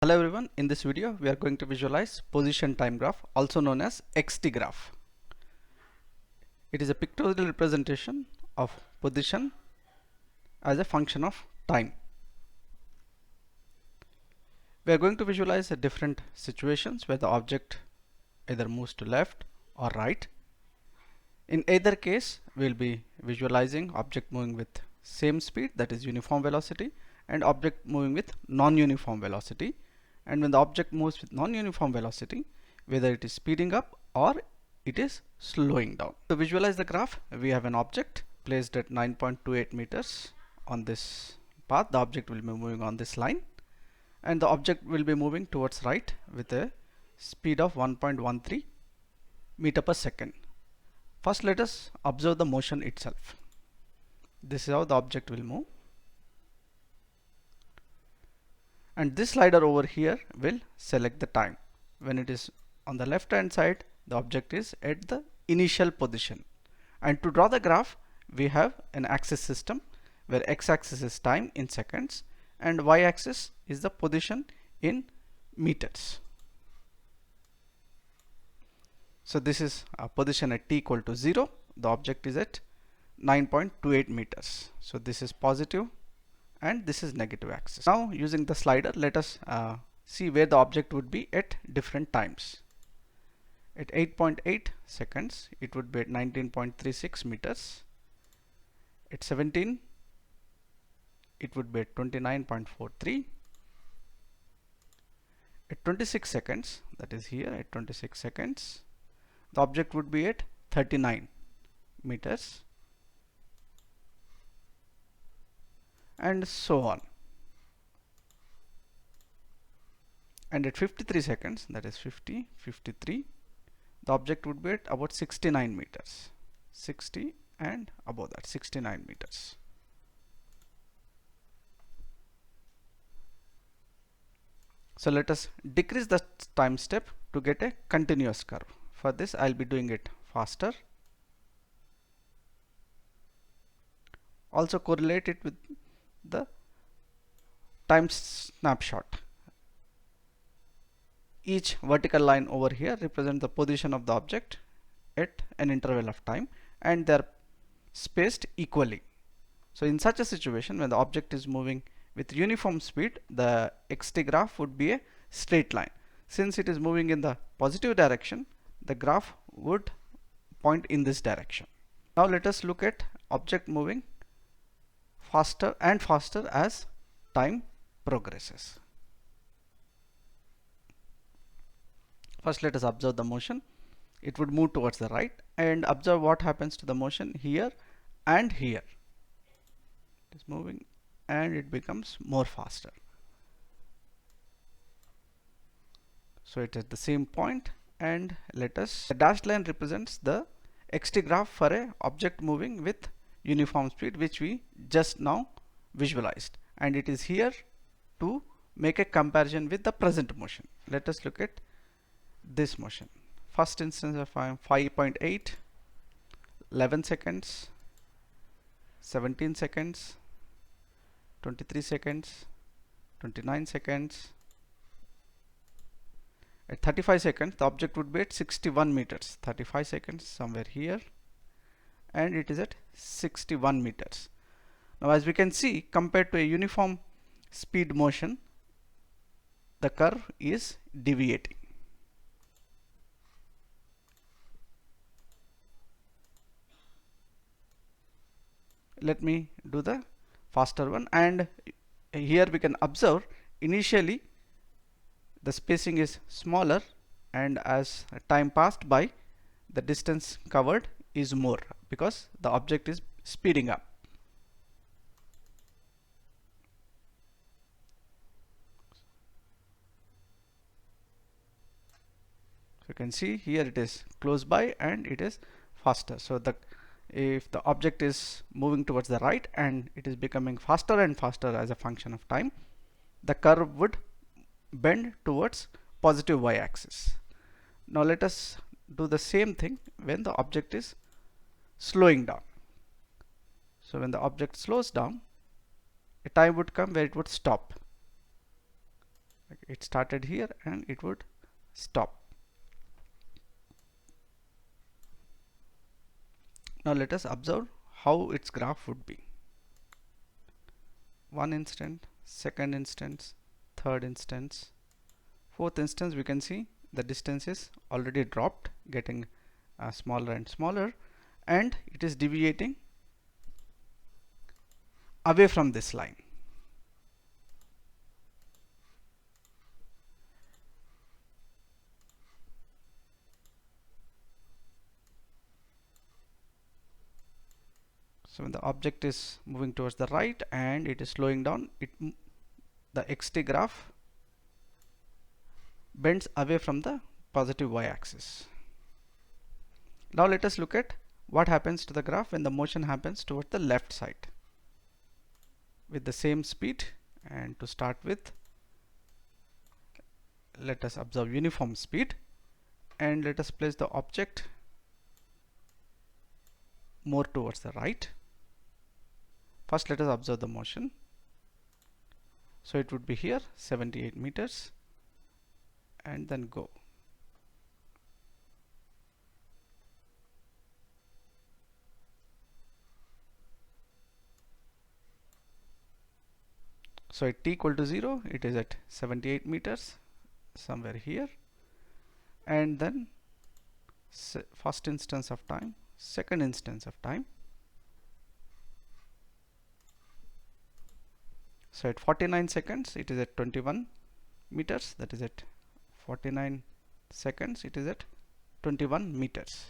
Hello everyone, in this video we are going to visualize position time graph, also known as XT graph. It is a pictorial representation of position as a function of time. We are going to visualize different situations where the object either moves to left or right. In either case, we will be visualizing object moving with same speed, that is uniform velocity, and object moving with non-uniform velocity. And when the object moves with non-uniform velocity, whether it is speeding up or it is slowing down. To visualize the graph, we have an object placed at 9.28 meters on this path. The object will be moving on this line, and the object will be moving towards right with a speed of 1.13 meter per second. First, let us observe the motion itself. This is how the object will move. And this slider over here will select the time. When it is on the left hand side, the object is at the initial position. And to draw the graph, we have an axis system where x-axis is time in seconds and y-axis is the position in meters. So this is a position at t equal to 0. The object is at 9.28 meters. So this is positive and this is negative axis. Now using the slider, let us see where the object would be at different times. At 8.8 seconds, it would be at 19.36 meters. At 17, it would be at 29.43. At 26 seconds, that is here at 26 seconds, the object would be at 39 meters, and so on. And at 53 seconds, that is 53, the object would be at about 69 meters. 60 and above that, 69 meters. So let us decrease the time step to get a continuous curve. For this, I'll be doing it faster. Also correlate it with the time snapshot. Each vertical line over here represents the position of the object at an interval of time, and they are spaced equally. So in such a situation, when the object is moving with uniform speed, the XT graph would be a straight line. Since it is moving in the positive direction, the graph would point in this direction. Now let us look at object moving faster and faster as time progresses. First, let us observe the motion. It would move towards the right, and observe what happens to the motion here and here. It is moving and it becomes more faster. So it is at the same point, and let us, the dashed line represents the XT graph for a object moving with uniform speed, which we just now visualized, and it is here to make a comparison with the present motion. Let us look at this motion. First instance of 5.8, 11 seconds, 17 seconds, 23 seconds, 29 seconds. At 35 seconds, the object would be at 61 meters. 35 seconds somewhere here, and it is at 61 meters. Now as we can see, compared to a uniform speed motion, the curve is deviating. Let me do the faster one, and here we can observe initially the spacing is smaller, and as time passed by, the distance covered is more because the object is speeding up. So you can see here it is close by and it is faster. So if the object is moving towards the right and it is becoming faster and faster as a function of time, the curve would bend towards positive y-axis. Now let us do the same thing when the object is slowing down. So when the object slows down, a time would come where it would stop, It started here and it would stop. Now let us observe how its graph would be. One instant, second instance, third instance, fourth instance. We can see the distance is already dropped, getting smaller and smaller, and it is deviating away from this line. So when the object is moving towards the right and it is slowing down, the xt graph bends away from the positive y-axis. Now let us look at what happens to the graph when the motion happens towards the left side with the same speed. And to start with, let us observe uniform speed, and let us place the object more towards the right. First let us observe the motion. So it would be here 78 meters and then go. So at t equal to 0, it is at 78 meters somewhere here, and then first instance of time, second instance of time. So at 49 seconds it is at 21 meters, that is at 49 seconds it is at 21 meters.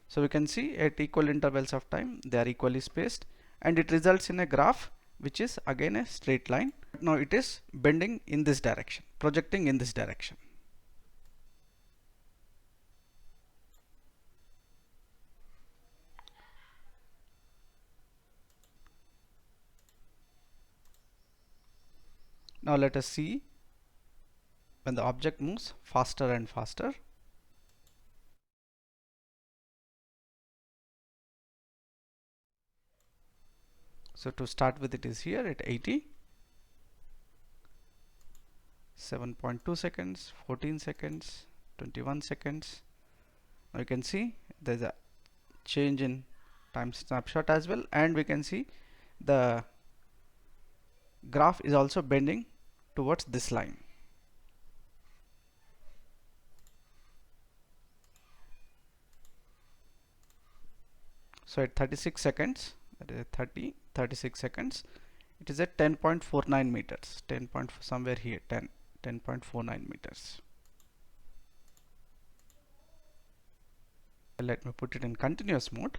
So we can see at equal intervals of time they are equally spaced, and it results in a graph which is again a straight line. Now it is bending in this direction, projecting in this direction. Now let us see when the object moves faster and faster. So to start with, it is here at 80, 7.2 seconds, 14 seconds, 21 seconds. Now you can see there's a change in time snapshot as well, and we can see the graph is also bending towards this line. So at 36 seconds, that is 36 seconds, it is at 10.49 meters, 10 point somewhere here, 10.49 meters. Let me put it in continuous mode.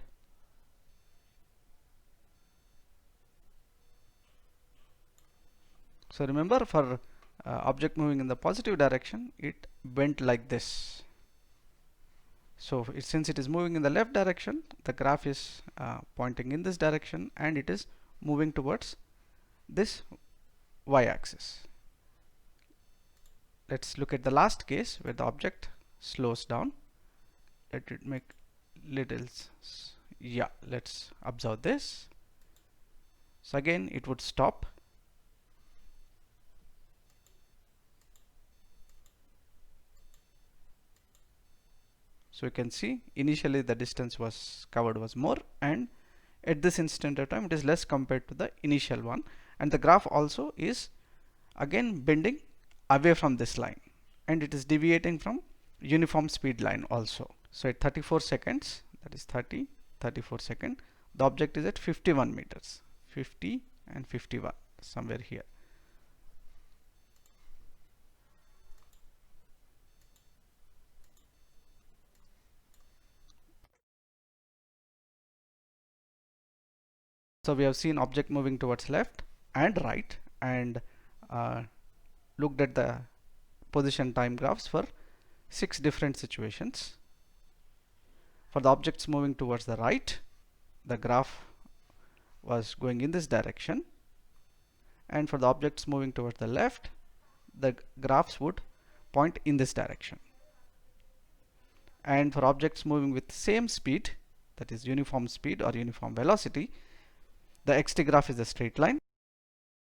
So remember, for object moving in the positive direction, it bent like this. So since it is moving in the left direction, the graph is pointing in this direction, and it is moving towards this y-axis. Let's look at the last case where the object slows down. Let it make little, yeah, let's observe this. So again it would stop. So you can see initially the distance was covered was more, and at this instant of time it is less compared to the initial one, and the graph also is again bending away from this line, and it is deviating from uniform speed line also. So at 34 seconds, that is 34 seconds, the object is at 51 meters, 50 and 51 somewhere here. So we have seen object moving towards left and right, and looked at the position time graphs for 6 different situations. For the objects moving towards the right, the graph was going in this direction, and for the objects moving towards the left, the graphs would point in this direction. And for objects moving with same speed, that is uniform speed or uniform velocity, the xt graph is a straight line.